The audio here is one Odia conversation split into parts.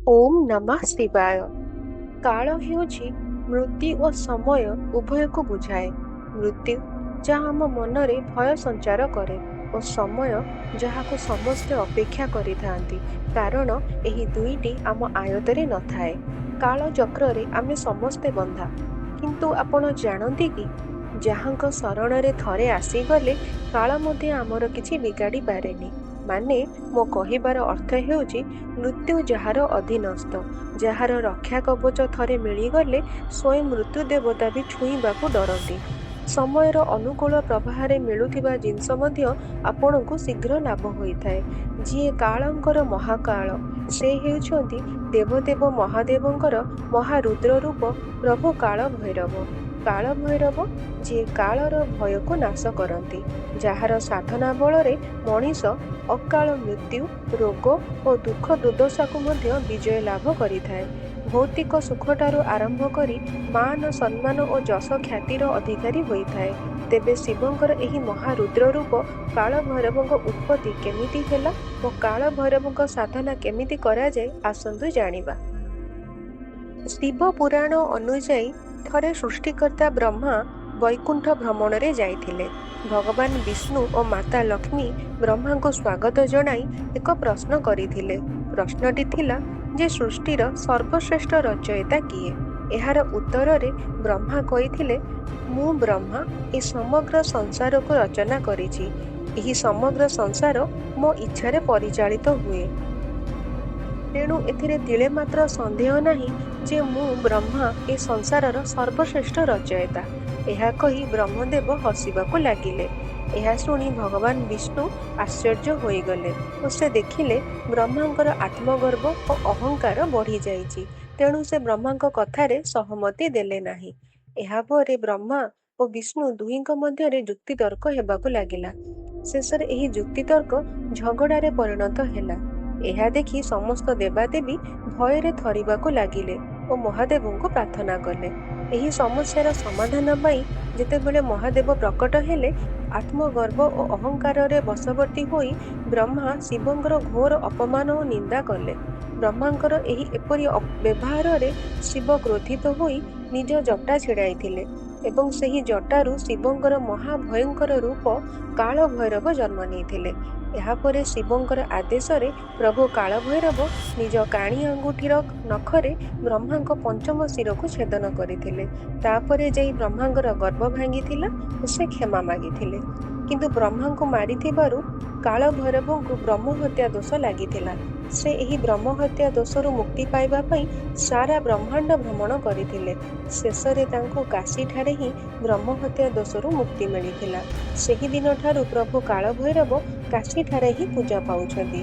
ओम नमः शिवाय। काल हेउछि मृत्यु और समय उभय को बुझाए। मृत्यु जहाँ आम मनरे भय संचार करे और समय जहाको समस्ते अपेक्षा करिथांती, कारण एही दुईटी आम आयतरे नथाए। काल चक्ରରେ आमे समस्ते बंधा, किंतु आपण जानती कि जहांक शरणरे थरे आसीगले काल मध्ये आमर किछि बिगाड़ी पारेनी। माने मो कहिबार अर्थ हेउछि मृत्यु जହାର अधीनस्थ, ଯାହାର ରକ୍ଷା କବଚ ଥରେ ମିଳିଗଲେ ସ୍ୱୟଂ ମୃତ୍ୟୁ ଦେବତା ବି ଛୁଇଁବାକୁ ଡରନ୍ତି। ସମୟର ଅନୁକୂଳ ପ୍ରବାହରେ ମିଳୁଥିବା ଜିନିଷ ମଧ୍ୟ ଆପଣଙ୍କୁ ଶୀଘ୍ର ଲାଭ ହୋଇଥାଏ। ଯିଏ କାଳଙ୍କର ମହାକାଳ, ସେ ହେଉଛନ୍ତି ଦେବଦେବ ମହାଦେବଙ୍କର ମହାରୁଦ୍ର ରୂପ ପ୍ରଭୁ କାଳ ଭୈରବ। କାଳ ଭୈରବ ଯିଏ କାଳର ଭୟକୁ ନାଶ କରନ୍ତି, ଯାହାର ସାଧନା ବଳରେ ମଣିଷ ଅକାଳ ମୃତ୍ୟୁ, ରୋଗ ଓ ଦୁଃଖ ଦୁର୍ଦ୍ଦଶାକୁ ମଧ୍ୟ ବିଜୟ ଲାଭ କରିଥାଏ। ଭୌତିକ ସୁଖଠାରୁ ଆରମ୍ଭ କରି ମାନ, ସମ୍ମାନ ଓ ଯଶ ଖ୍ୟାତିର ଅଧିକାରୀ ହୋଇଥାଏ। ତେବେ ଶିବଙ୍କର ଏହି ମହାରୁଦ୍ର ରୂପ କାଳ ଭୈରବଙ୍କ ଉତ୍ପତ୍ତି କେମିତି ହେଲା ଓ କାଳ ଭୈରବଙ୍କ ସାଧନା କେମିତି କରାଯାଏ, ଆସନ୍ତୁ ଜାଣିବା। ଶିବ ପୁରାଣ ଅନୁଯାୟୀ ଥରେ ସୃଷ୍ଟିକର୍ତ୍ତା ବ୍ରହ୍ମା ବୈକୁଣ୍ଠ ଭ୍ରମଣରେ ଯାଇଥିଲେ। ଭଗବାନ ବିଷ୍ଣୁ ଓ ମାତା ଲକ୍ଷ୍ମୀ ବ୍ରହ୍ମାଙ୍କୁ ସ୍ୱାଗତ ଜଣାଇ ଏକ ପ୍ରଶ୍ନ କରିଥିଲେ। ପ୍ରଶ୍ନଟି ଥିଲା ଯେ ସୃଷ୍ଟିର ସର୍ବଶ୍ରେଷ୍ଠ ରଚୟିତା କିଏ? ଏହାର ଉତ୍ତରରେ ବ୍ରହ୍ମା କହିଥିଲେ, ମୁଁ ବ୍ରହ୍ମା ଏ ସମଗ୍ର ସଂସାରକୁ ରଚନା କରିଛି। ଏହି ସମଗ୍ର ସଂସାର ମୋ ଇଚ୍ଛାରେ ପରିଚାଳିତ ହୁଏ। ତେଣୁ ଏଥିରେ ତିଳେ ମାତ୍ର ସନ୍ଦେହ ନାହିଁ ଯେ ମୁଁ ବ୍ରହ୍ମା ଏ ସଂସାରର ସର୍ବଶ୍ରେଷ୍ଠ ରଚୟିତା। ଏହା କହି ବ୍ରହ୍ମଦେବ ହସିବାକୁ ଲାଗିଲେ। ଏହା ଶୁଣି ଭଗବାନ ବିଷ୍ଣୁ ଆଶ୍ଚର୍ଯ୍ୟ ହୋଇଗଲେ ଓ ସେ ଦେଖିଲେ ବ୍ରହ୍ମାଙ୍କର ଆତ୍ମଗର୍ବ ଓ ଅହଙ୍କାର ବଢ଼ିଯାଇଛି। ତେଣୁ ସେ ବ୍ରହ୍ମାଙ୍କ କଥାରେ ସହମତି ଦେଲେ ନାହିଁ। ଏହାପରେ ବ୍ରହ୍ମା ଓ ବିଷ୍ଣୁ ଦୁହିଁଙ୍କ ମଧ୍ୟରେ ଯୁକ୍ତିତର୍କ ହେବାକୁ ଲାଗିଲା। ଶେଷରେ ଏହି ଯୁକ୍ତିତର୍କ ଝଗଡ଼ାରେ ପରିଣତ ହେଲା। ଏହା ଦେଖି ସମସ୍ତ ଦେବାଦେବୀ ଭୟରେ ଥରିବାକୁ ଲାଗିଲେ ଓ ମହାଦେବଙ୍କୁ ପ୍ରାର୍ଥନା କଲେ। ଏହି ସମସ୍ୟାର ସମାଧାନ ପାଇଁ ଯେତେବେଳେ ମହାଦେବ ପ୍ରକଟ ହେଲେ, ଆତ୍ମଗର୍ବ ଓ ଅହଙ୍କାରରେ ବଶବର୍ତ୍ତୀ ହୋଇ ବ୍ରହ୍ମା ଶିବଙ୍କର ଘୋର ଅପମାନ ଓ ନିନ୍ଦା କଲେ। ବ୍ରହ୍ମାଙ୍କର ଏହି ଏପରି ବ୍ୟବହାରରେ ଶିବ କ୍ରୋଧିତ ହୋଇ ନିଜ ଜଟା ଛିଡ଼ାଇଥିଲେ ଏବଂ ସେହି ଜଟାରୁ ଶିବଙ୍କର ମହାଭୟଙ୍କର ରୂପ କାଳ ଭୈରବ ଜନ୍ମ ନେଇଥିଲେ। ଏହାପରେ ଶିବଙ୍କର ଆଦେଶରେ ପ୍ରଭୁ କାଳ ଭୈରବ ନିଜ କାଣି ଆଙ୍ଗୁଠିର ନଖରେ ବ୍ରହ୍ମାଙ୍କ ପଞ୍ଚମ ଶିରକୁ ଛେଦନ କରିଥିଲେ। ତାପରେ ଯାଇ ବ୍ରହ୍ମାଙ୍କର ଗର୍ବ ଭାଙ୍ଗିଥିଲା ଓ ସେ କ୍ଷମା ମାଗିଥିଲେ। କିନ୍ତୁ ବ୍ରହ୍ମାଙ୍କୁ ମାରିଥିବାରୁ କାଳ ଭୈରବଙ୍କୁ ବ୍ରହ୍ମହତ୍ୟା ଦୋଷ ଲାଗିଥିଲା। ସେ ଏହି ବ୍ରହ୍ମହତ୍ୟା ଦୋଷରୁ ମୁକ୍ତି ପାଇବା ପାଇଁ ସାରା ବ୍ରହ୍ମାଣ୍ଡ ଭ୍ରମଣ କରିଥିଲେ। ଶେଷରେ ତାଙ୍କୁ କାଶୀଠାରେ ହିଁ ବ୍ରହ୍ମହତ୍ୟା ଦୋଷରୁ ମୁକ୍ତି ମିଳିଥିଲା। ସେହିଦିନ ଠାରୁ ପ୍ରଭୁ କାଳ ଭୈରବ କାଶୀଠାରେ ହିଁ ପୂଜା ପାଉଛନ୍ତି।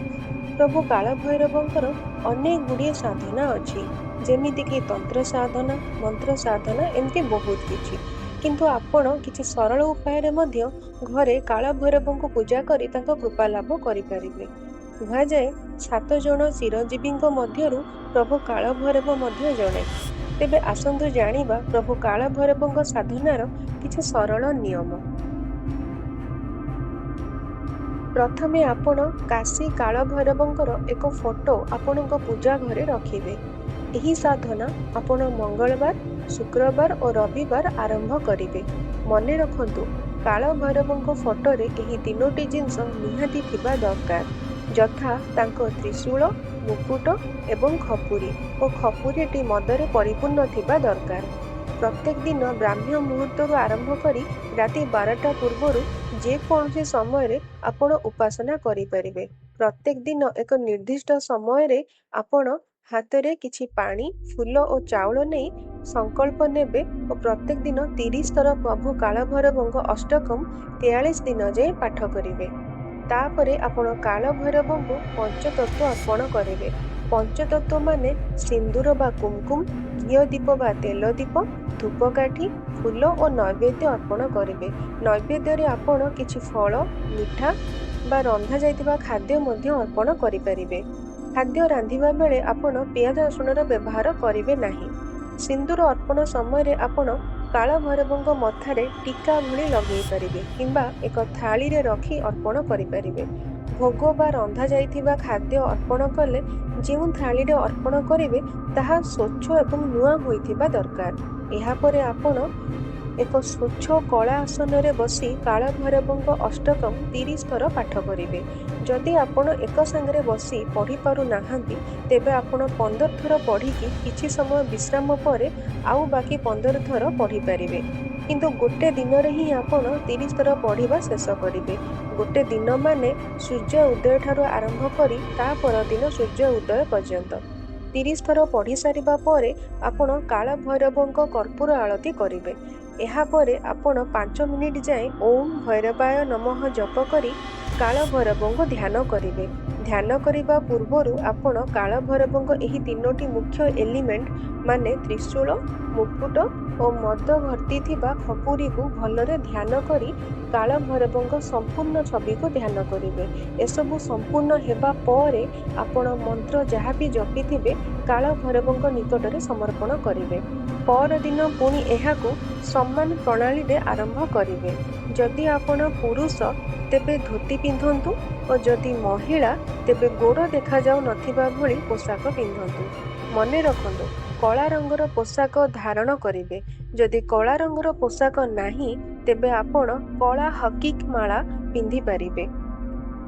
ପ୍ରଭୁ କାଳ ଭୈରବଙ୍କର ଅନେକ ଗୁଡ଼ିଏ ସାଧନା ଅଛି, ଯେମିତିକି ତନ୍ତ୍ର ସାଧନା, ମନ୍ତ୍ର ସାଧନା, ଏମିତି ବହୁତ କିଛି। କିନ୍ତୁ ଆପଣ କିଛି ସରଳ ଉପାୟରେ ମଧ୍ୟ ଘରେ କାଳ ଭୈରବଙ୍କୁ ପୂଜା କରି ତାଙ୍କ କୃପା ଲାଭ କରିପାରିବେ। କୁହାଯାଏ 7 ଜଣ ଚିରଞ୍ଜୀବୀଙ୍କ ମଧ୍ୟରୁ ପ୍ରଭୁ କାଳ ଭୈରବ ମଧ୍ୟ ଜଣେ। ତେବେ ଆସନ୍ତୁ ଜାଣିବା ପ୍ରଭୁ କାଳ ଭୈରବଙ୍କ ସାଧନାର କିଛି ସରଳ ନିୟମ। ପ୍ରଥମେ ଆପଣ କାଶୀ କାଳ ଭୈରବଙ୍କର ଏକ ଫଟୋ ଆପଣଙ୍କ ପୂଜା ଘରେ ରଖିବେ। ଏହି ସାଧନା ଆପଣ ମଙ୍ଗଳବାର, ଶୁକ୍ରବାର ଓ ରବିବାର ଆରମ୍ଭ କରିବେ। ମନେ ରଖନ୍ତୁ, କାଳ ଭୈରବଙ୍କ ଫଟୋରେ ଏହି 3ଟି ଜିନିଷ ନିହାତି ଥିବା ଦରକାର, ଯଥା ତାଙ୍କ ତ୍ରିଶୂଳ, ମୁକୁଟ ଏବଂ ଖପୁରୀ ଓ ଖପୁରୀଟି ମଦରେ ପରିପୂର୍ଣ୍ଣ ଥିବା ଦରକାର। ପ୍ରତ୍ୟେକ ଦିନ ବ୍ରାହ୍ମ ମୁହୂର୍ତ୍ତରୁ ଆରମ୍ଭ କରି ରାତି 12ଟା ପୂର୍ବରୁ ଯେକୌଣସି ସମୟରେ ଆପଣ ଉପାସନା କରିପାରିବେ। ପ୍ରତ୍ୟେକ ଦିନ ଏକ ନିର୍ଦ୍ଦିଷ୍ଟ ସମୟରେ ଆପଣ ହାତରେ କିଛି ପାଣି, ଫୁଲ ଓ ଚାଉଳ ନେଇ ସଂକଳ୍ପ ନେବେ ଓ ପ୍ରତ୍ୟେକ ଦିନ 30 ଥର ପ୍ରଭୁ କାଳ ଭୈରବଙ୍କ ଅଷ୍ଟକମ୍ 43 ଦିନ ଯାଏଁ ପାଠ କରିବେ। ତାପରେ ଆପଣ କାଳ ଭୈରବଙ୍କୁ ପଞ୍ଚତତ୍ତ୍ୱ ଅର୍ପଣ କରିବେ। ପଞ୍ଚତତ୍ତ୍ୱ ମାନେ ସିନ୍ଦୁର ବା କୁମକୁମ, ଘିଅ ଦୀପ ବା ତେଲ ଦୀପ, ଧୂପକାଠି, ଫୁଲ ଓ ନୈବେଦ୍ୟ ଅର୍ପଣ କରିବେ। ନୈବେଦ୍ୟରେ ଆପଣ କିଛି ଫଳ, ମିଠା ବା ରନ୍ଧା ଯାଇଥିବା ଖାଦ୍ୟ ମଧ୍ୟ ଅର୍ପଣ କରିପାରିବେ। ଖାଦ୍ୟ ରାନ୍ଧିବା ବେଳେ ଆପଣ ପିଆଜ ରସୁଣର ବ୍ୟବହାର କରିବେ ନାହିଁ। ସିନ୍ଦୁର ଅର୍ପଣ ସମୟରେ ଆପଣ କାଳ ଭୈରବଙ୍କ ମଥାରେ ଟୀକା ଭଳି ଲଗେଇ ପାରିବେ କିମ୍ବା ଏକ ଥାଳିରେ ରଖି ଅର୍ପଣ କରିପାରିବେ। ଭୋଗ ବା ରନ୍ଧା ଯାଇଥିବା ଖାଦ୍ୟ ଅର୍ପଣ କଲେ ଯେଉଁ ଥାଳିରେ ଅର୍ପଣ କରିବେ ତାହା ସ୍ୱଚ୍ଛ ଏବଂ ନୂଆ ହୋଇଥିବା ଦରକାର। ଏହାପରେ ଆପଣ ଏକ ସ୍ୱଚ୍ଛ କଳା ଆସନରେ ବସି କାଳ ଭୈରବଙ୍କ ଅଷ୍ଟକମ 30 ଥର ପାଠ କରିବେ। ଯଦି ଆପଣ ଏକ ସାଙ୍ଗରେ ବସି ପଢ଼ିପାରୁନାହାନ୍ତି ତେବେ ଆପଣ 15 ଥର ପଢ଼ିକି କିଛି ସମୟ ବିଶ୍ରାମ ପରେ ଆଉ ବାକି 15 ଥର ପଢ଼ିପାରିବେ। କିନ୍ତୁ ଗୋଟେ ଦିନରେ ହିଁ ଆପଣ 30 ଥର ପଢ଼ିବା ଶେଷ କରିବେ। ଗୋଟେ ଦିନ ମାନେ ସୂର୍ଯ୍ୟ ଉଦୟ ଠାରୁ ଆରମ୍ଭ କରି ତା ପରଦିନ ସୂର୍ଯ୍ୟ ଉଦୟ ପର୍ଯ୍ୟନ୍ତ। 30 ଥର ପଢ଼ି ସାରିବା ପରେ ଆପଣ କାଳ ଭୈରବଙ୍କ କର୍ପୂର ଆଳତି କରିବେ। ଏହାପରେ ଆପଣ 5 ମିନିଟ୍ ଯାଏଁ ଓଁ ଭୈରବାୟ ନମଃ ଜପ କରି କାଳ ଭୈରବଙ୍କୁ ଧ୍ୟାନ କରିବେ। ଧ୍ୟାନ କରିବା ପୂର୍ବରୁ ଆପଣ କାଳ ଭୈରବଙ୍କ ଏହି 3ଟି ମୁଖ୍ୟ ଏଲିମେଣ୍ଟ ମାନେ ତ୍ରିଶୂଳ, ମୁକୁଟ ଓ ମଦ ଭର୍ତ୍ତି ଥିବା ଖପୁରୀକୁ ଭଲରେ ଧ୍ୟାନ କରି କାଳ ଭୈରବଙ୍କ ସମ୍ପୂର୍ଣ୍ଣ ଛବିକୁ ଧ୍ୟାନ କରିବେ। ଏସବୁ ସମ୍ପୂର୍ଣ୍ଣ ହେବା ପରେ ଆପଣ ମନ୍ତ୍ର ଯାହା ବି ଜପିଥିବେ କାଳ ଭୈରବଙ୍କ ନିକଟରେ ସମର୍ପଣ କରିବେ। ପରଦିନ ପୁଣି ଏହାକୁ ସମାନ ପ୍ରଣାଳୀରେ ଆରମ୍ଭ କରିବେ। ଯଦି ଆପଣ ପୁରୁଷ ତେବେ ଧୋତି ପିନ୍ଧନ୍ତୁ ଓ ଯଦି ମହିଳା ତେବେ ଗୋଡ଼ ଦେଖାଯାଉ ନଥିବା ଭଳି ପୋଷାକ ପିନ୍ଧନ୍ତୁ। ମନେ ରଖନ୍ତୁ, କଳା ରଙ୍ଗର ପୋଷାକ ଧାରଣ କରିବେ। ଯଦି କଳା ରଙ୍ଗର ପୋଷାକ ନାହିଁ ତେବେ ଆପଣ କଳା ହକିକ୍ ମାଳା ପିନ୍ଧିପାରିବେ।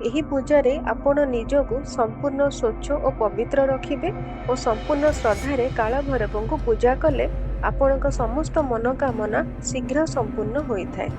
ଏହି ପୂଜାରେ ଆପଣ ନିଜକୁ ସମ୍ପୂର୍ଣ୍ଣ ସ୍ୱଚ୍ଛ ଓ ପବିତ୍ର ରଖିବେ ଓ ସମ୍ପୂର୍ଣ୍ଣ ଶ୍ରଦ୍ଧାରେ କାଳ ଭୈରବଙ୍କୁ ପୂଜା କଲେ ଆପଣଙ୍କ ସମସ୍ତ ମନୋକାମନା ଶୀଘ୍ର ସମ୍ପୂର୍ଣ୍ଣ ହୋଇଥାଏ।